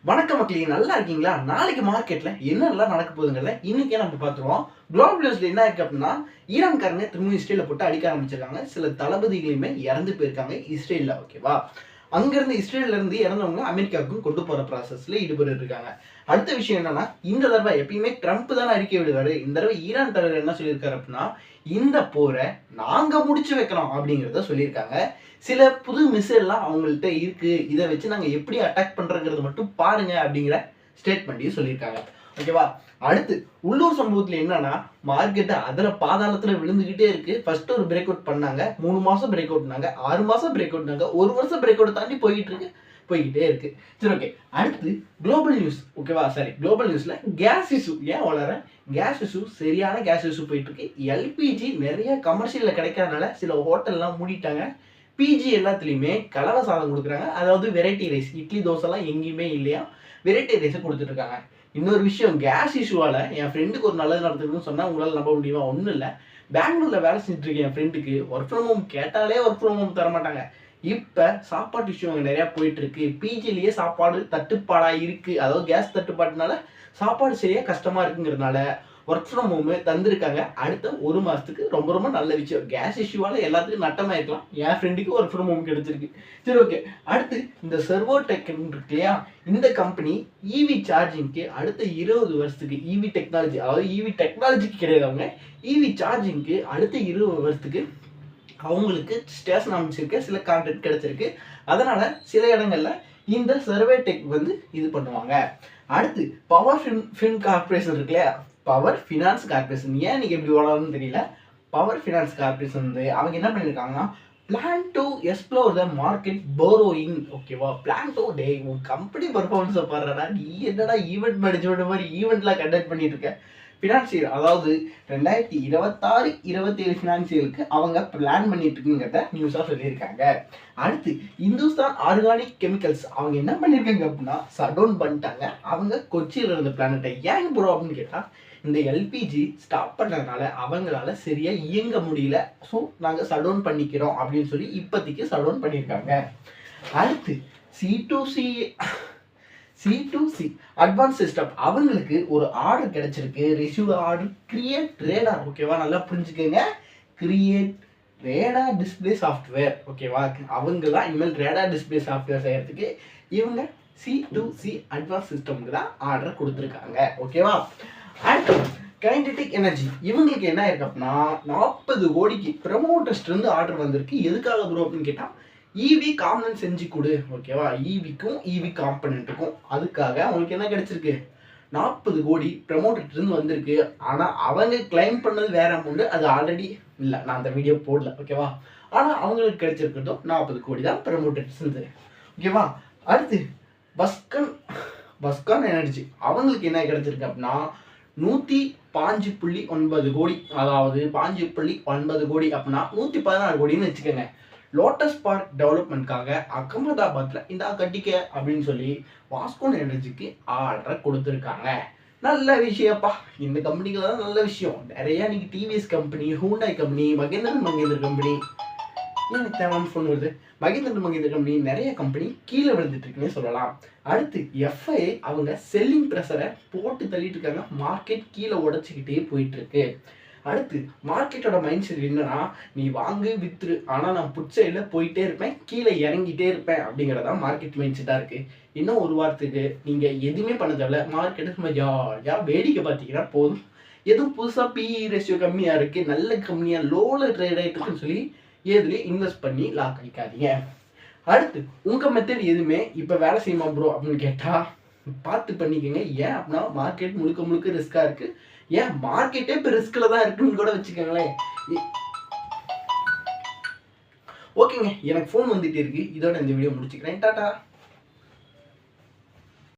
வணக்கம் மக்களே, நல்லா இருக்கீங்களா? நாளைக்கு மார்க்கெட்ல என்னெல்லாம் நடக்க போகுதுங்கிறத இன்னைக்கே நம்ம பார்த்துருவோம். குளோபல் நியூஸ்ல என்ன இருக்கு அப்படின்னா, ஈரான்காரங்க திரும்ப இஸ்ரேல போட்டு அடிக்க ஆரம்பிச்சிருக்காங்க. சில தளபதிகளுமே இறந்து போயிருக்காங்க இஸ்ரேல்ல. ஓகேவா? அங்கிருந்து இஸ்ரேல்ல இருந்து இறந்தவங்க அமெரிக்காவுக்கும் கொண்டு போற ப்ராசஸ்ல ஈடுபட்டு இருக்காங்க. அடுத்த விஷயம் என்னன்னா, இந்த தடவை எப்பயுமே ட்ரம்ப் தானே அறிக்கை விடுவாரு. இந்த தடவை ஈரான் தலைவர் என்ன சொல்லியிருக்காரு அப்படின்னா, இந்த போரை நாங்க முடிச்சு வைக்கிறோம் அப்படிங்கிறத சொல்லியிருக்காங்க. சில புது மிசைல்லாம் அவங்கள்ட்ட இருக்கு, இதை வச்சு நாங்க எப்படி அட்டாக் பண்றோங்கிறத மட்டும் பாருங்க அப்படிங்கிற ஸ்டேட்மெண்ட்டையும் சொல்லியிருக்காங்க. ஓகேவா? அடுத்து உள்ளூர் சம்பவத்துல என்னன்னா, மார்க்கெட் அதுல பாதாளத்துல விழுந்துகிட்டே இருக்கு. ஃபர்ஸ்ட் ஒரு பிரேக் அவுட் பண்ணாங்க, 3 மாசம் பிரேக் அவுட்னாங்க, 6 மாசம் பிரேக் அவுட்னாங்க, 1 வருஷம் பிரேக் அவுட் தாண்டி போய்கிட்டே இருக்கு. சரி, ஓகே. அடுத்து குளோபல் நியூஸ். ஓகேவா? சரி, குளோபல் நியூஸ்ல கேஸ் இஷ்யூ. ஏன் வளர கேஸ் இஷ்யூ, சரியான கேஸ் இஷ்யூ போயிட்டு இருக்கு. எல்பிஜி நிறைய கமர்ஷியல்ல கிடைக்காதனால சில ஹோட்டல்லாம் மூடிட்டாங்க. பிஜி எல்லாத்துலேயுமே கலவை சாதம் கொடுக்குறாங்க. அதாவது வெரைட்டி ரைஸ், இட்லி தோசைலாம் எங்கேயுமே இல்லையா, வெரைட்டி ரைஸை கொடுத்துட்டு இருக்காங்க. இன்னொரு விஷயம், கேஸ் இஷ்யூவால் என் ஃப்ரெண்டுக்கு ஒரு நல்லது நடத்துக்குன்னு சொன்னால் உங்களால் நம்ப முடியுமா? ஒன்றும் இல்லை, பெங்களூரில் வேலை செஞ்சுட்டு இருக்கேன் என் ஃப்ரெண்டுக்கு ஒர்க் ஃப்ரம் ஹோம் கேட்டாலே ஒர்க் ஃப்ரம் ஹோம் தர மாட்டாங்க. இப்போ சாப்பாட்டு இஷ்யூ அங்கே நிறையா போயிட்டு இருக்கு. பிஜிலேயே சாப்பாடு தட்டுப்பாடாக இருக்குது. அதாவது கேஸ் தட்டுப்பாட்டுனால சாப்பாடு செய்ய கஷ்டமாக இருக்குங்கிறதுனால ஒர்க் ஃப்ரம் ஹோம் தந்திருக்காங்க. அடுத்த 1 மாதத்துக்கு ரொம்ப ரொம்ப நல்ல விஷயம். கேஸ் இஷ்யூவால் எல்லாத்துக்கும் நட்டமாக இருக்கலாம், என் ஃப்ரெண்டுக்கு ஒர்க் ஃப்ரம் ஹோம் கிடைச்சிருக்கு. சரி, ஓகே. அடுத்து இந்த செர்வோடெக் இருக்கு இல்லையா, இந்த கம்பெனி இவி சார்ஜிங்க்கு அடுத்த 20 வருஷத்துக்கு இவி டெக்னாலஜி, அதாவது இவி டெக்னாலஜிக்கு கிடையாது, அவங்க இவி சார்ஜிங்க்கு அடுத்த 20 வருஷத்துக்கு அவங்களுக்கு ஸ்டேஷன் அமைச்சிருக்க சில கான்ட்ராக்ட் கிடைச்சிருக்கு. அதனால சில இடங்கள்ல இந்த சர்வேடெக் இது பண்ணுவாங்க. அடுத்து பவர் ஃபின் கார்பரேஷன் இருக்கு இல்லையா, பவர் ஃபினான்ஸ் கார்பரேஷன், ஏன் நீங்க எப்படி ஓடணும்னு தெரியல. பவர் ஃபினான்ஸ் கார்பரேஷன் அவங்க என்ன பண்ணியிருக்காங்கன்னா, plan to explore the market borrowing. ஓகேவா? பிளான் டு டே உன் கம்பெனி பர்ஃபார்மன்ஸை பாடுறடா, நீ என்னடா ஈவெண்ட் மேனேஜ்மெண்ட் மாதிரி ஈவெண்ட்லாம் கண்டக்ட் பண்ணிட்டு இருக்க. ஃபினான்சியல், அதாவது 2026-27 ஃபினான்சியலுக்கு அவங்க பிளான் பண்ணிட்டு இருக்குங்கிறத நியூஸாக சொல்லியிருக்காங்க. அடுத்து இந்துஸ்தான் ஆர்கானிக் கெமிக்கல்ஸ் அவங்க என்ன பண்ணியிருக்காங்க அப்படின்னா, ஷட் டவுன் பண்ணிட்டாங்க அவங்க கொச்சியில் இருந்த பிளானட்டை. ஏன் ப்ரோ அப்படின்னு கேட்டால், இந்த எல்பிஜி ஸ்டாப் பண்ணதுனால அவங்களால சரியா இயங்க முடியல, ஸோ நாங்கள் ஷட் டவுன் பண்ணிக்கிறோம் அப்படின்னு சொல்லி இப்போதைக்கு ஷட் டவுன் பண்ணியிருக்காங்க. அடுத்து C2C அட்வான்ஸ் சிஸ்டம் அவங்களுக்கு ஒரு ஆர்டர் கிடைச்சிருக்கு. Receive order create radar. ஓகேவா? நல்லா புரிஞ்சுக்கோங்க, கிரியேட் ரேடார் டிஸ்பிளே சாஃப்ட்வேர். ஓகேவா? அவங்க தான் இனிமேல் ரேடார் டிஸ்பிளே சாஃப்ட்வேர் செய்யறதுக்கு இவங்க C2C அட்வான்ஸ் சிஸ்டம்க்கு தான் ஆர்டர் கொடுத்துருக்காங்க. ஓகேவா? அடுத்து கைனடிக் எனர்ஜி இவங்களுக்கு என்ன இருக்கு அப்படின்னா, 40 கோடிக்கு ப்ரமோட்டர்ஸ்ட் இருந்து ஆர்டர் வந்திருக்கு. எதுக்காக ப்ரோ அப்படின்னு கேட்டால், இவி காம்பனன்ட் செஞ்சு கொடு. ஓகேவா? இவிக்கும் இவி காம்பனண்ட்டுக்கும் அதுக்காக அவங்களுக்கு என்ன கிடைச்சிருக்கு, 40 கோடி ப்ரமோட்டர்ஸ் இருந்து வந்திருக்கு. ஆனால் அவங்க கிளைம் பண்ணது வேற அமௌண்ட், அது ஆல்ரெடி இல்லை, நான் அந்த வீடியோ போடல. ஓகேவா? ஆனால் அவங்களுக்கு கிடைச்சிருக்கிறதும் 40 கோடி தான் ப்ரமோட்டர்ஸ் இருந்து. ஓகேவா? அடுத்து பஸ்கான் எனர்ஜி அவங்களுக்கு என்ன கிடைச்சிருக்கு அப்படின்னா, 105.9 கோடி. அதாவது 5.9 கோடி அப்படின்னா 116 கோடின்னு வச்சுக்கோங்க. லோட்டஸ் பார்க் டெவலப்மெண்ட்காக அகமதாபாத்ல இந்த கட்டிக்க அப்படின்னு சொல்லி வாஸ்கோன் எனர்ஜிக்கு ஆர்டர் கொடுத்துருக்காங்க. நல்ல விஷயப்பா, இந்த கம்பெனிகள் தான் நல்ல விஷயம். நிறைய நீங்க TVS company, Hyundai company, Mahendra company, எனக்கு தேவையான ஃபோன் வருது, மகேந்திர கம்பெனி, நிறைய கம்பெனி கீழே விழுந்துட்டு இருக்குன்னு சொல்லலாம். அடுத்து எஃப்ஐ அவங்க செல்லிங் ப்ரெஷரை போட்டு தள்ளிட்டு இருக்காங்க. மார்க்கெட் கீழே உடச்சிக்கிட்டே போயிட்டு இருக்கு. அடுத்து மார்க்கெட்டோட மைண்ட் செட் என்னன்னா, நீ வாங்கு வித்துரு, ஆனால் நான் புட் சைடில் போயிட்டே இருப்பேன், கீழே இறங்கிட்டே இருப்பேன் அப்படிங்கிறதான் மார்க்கெட் மைண்ட் செட்டாக இருக்கு. இன்னும் ஒரு வாரத்துக்கு நீங்கள் எதுவுமே பண்ண தேவையில்ல, மார்க்கெட்டு சும்மா ஜாலியாக வேடிக்கை பார்த்தீங்கன்னா போதும். எதுவும் புதுசாக பிஇ ரேஷியோ கம்மியாக இருக்குது, நல்ல கம்மியாக லோவில் ட்ரேட் ஆகிட்டு இருக்குன்னு சொல்லி எதுலேயும் இன்வெஸ்ட் பண்ணி லாக் ஆகிக்காதீங்க. அடுத்து உங்கள் மெத்தட் எதுவுமே இப்போ வேலை செய்யுமா ப்ரோ அப்படின்னு கேட்டால் பார்த்து பண்ணிக்கோங்க. ஏன் அப்படின்னா மார்க்கெட் முழுக்க ரிஸ்க்காக இருக்குது. ஏன் மார்க்கெட்டே இப்போ ரிஸ்கில் தான் இருக்குன்னு கூட வச்சுக்கோங்களேன். ஓகேங்க, எனக்கு ஃபோன் வந்துட்டே இருக்கு. இதோட இந்த வீடியோ முடிச்சுக்கிறேன். டாடா.